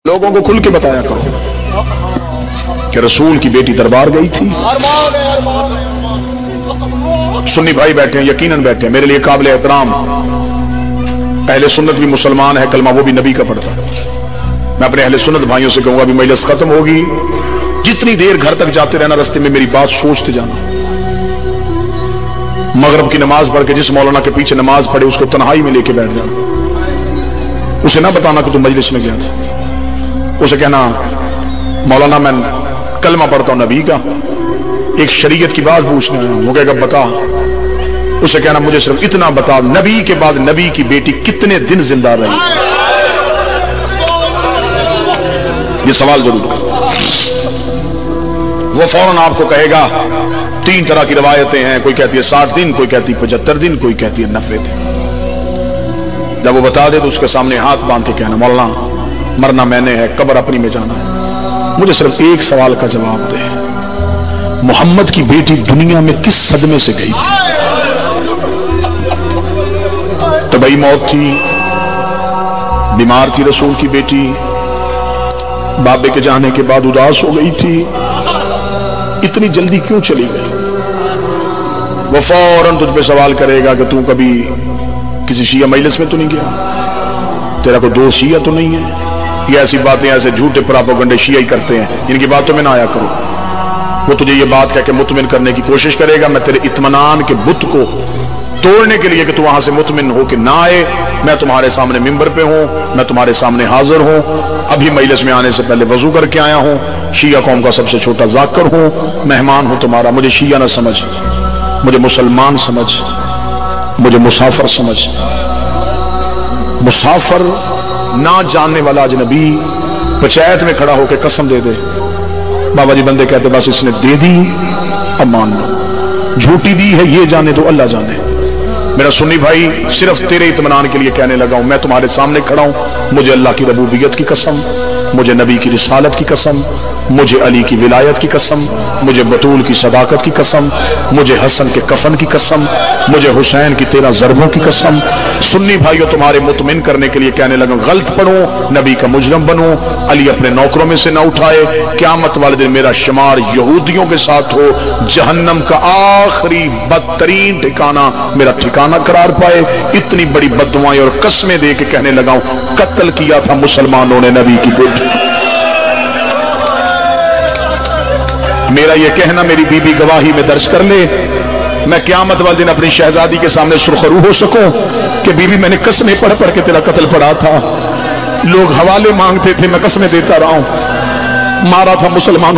लोगों को खुल के बताया करो कि रसूल की बेटी दरबार गई थी। सुन्नी भाई बैठे हैं, यकीनन बैठे हैं, मेरे लिए काबिल एहतराम अहले सुन्नत भी मुसलमान है, कलमा वो भी नबी का पढ़ता है। मैं अपने अहले सुन्नत भाइयों से कहूंगा, अभी मजलिस खत्म होगी, जितनी देर घर तक जाते रहना, रास्ते में मेरी बात सोचते जाना। मगरब की नमाज पढ़ के जिस मौलाना के पीछे नमाज पढ़े उसको तन्हाई में लेके बैठ जाना, उसे ना बताना कि तू मजलिस में गया था। उसे कहना मौलाना मैं कलमा पढ़ता हूं नबी का, एक शरीयत की बात पूछने आया हूं। वो कहेगा बता। उसे कहना मुझे सिर्फ इतना बता, नबी के बाद नबी की बेटी कितने दिन जिंदा रही? ये सवाल जरूर कर। वो फौरन आपको कहेगा 3 तरह की रवायतें हैं, कोई कहती है 60 दिन, कोई कहती है 75 दिन, कोई कहती है 90 दिन। जब वो बता दे तो उसके सामने हाथ बांध के कहना मौलाना मरना मैंने है, कब्र अपनी में जाना है, मुझे सिर्फ एक सवाल का जवाब दे, मोहम्मद की बेटी दुनिया में किस सदमे से गई थी? तबई मौत थी, बीमार थी रसूल की बेटी, बाबे के जाने के बाद उदास हो गई थी, इतनी जल्दी क्यों चली गई? वो फौरन तुझ पे सवाल करेगा कि तू कभी किसी शिया मजलिस में तो नहीं गया, तेरा कोई दोस्त शिया तो नहीं है? ये ऐसी बातें ऐसे झूठे प्रोपेगेंडे शिया ही करते हैं, इनकी बातों में ना आया करो। वो तुझे ये बात कह के मुतमिन करने की कोशिश करेगा, मैं तेरे इत्मीनान के बुत को तोड़ने के लिए कि तू वहां से मुतमिन हो के ना आए, मैं तुम्हारे सामने मिंबर पे हूं, मैं तुम्हारे सामने हाजिर हूं, अभी मजलिस में आने से पहले वजू करके आया हूं, शिया कौम का सबसे छोटा जाकर हूं, मेहमान हूं तुम्हारा, मुझे शिया ना समझ, मुझे मुसलमान समझ, मुझे मुसाफिर समझ। मुसाफिर ना जानने वाला अजनबी पंचायत में खड़ा होकर कसम दे दे, बाबा जी बंदे कहते बस इसने दे दी अब मान लो, झूठी दी है ये जाने तो अल्लाह जाने। मेरा सुन्नी भाई सिर्फ तेरे इत्मीनान के लिए कहने लगा हूं, मैं तुम्हारे सामने खड़ा हूं, मुझे अल्लाह की रबूबियत की कसम, मुझे नबी की रिसालत की कसम, मुझे अली की विलायत की कसम, मुझे बतूल की सदाकत की कसम, मुझे हसन के कफन की कसम, मुझे हुसैन की 13 ज़रबों की कसम। सुन्नी भाइयों तुम्हारे मुतमिन करने के लिए कहने लगा, गलत पढ़ो, नबी का मुजरम बनो, अली अपने नौकरों में से न उठाए, क़यामत वाले दिन मेरा शुमार यहूदियों के साथ हो, जहन्नम का आखिरी बदतरीन ठिकाना मेरा ठिकाना करार पाए। इतनी बड़ी बद्दुआएं और कस्में दे के कहने लगा हूं, कत्ल किया था मुसलमानों ने नबी की बेटी। मेरा यह कहना मेरी बीबी गवाही में दर्ज कर ले, मैं क़यामत वाले दिन अपनी शहजादी के सामने सुरखरू हो सकूं कि बीबी मैंने कसमें पढ़ पढ़ के तेरा कत्ल पढ़ा था, लोग हवाले मांगते थे मैं कसमें देता रहा हूं, मारा था मुसलमान।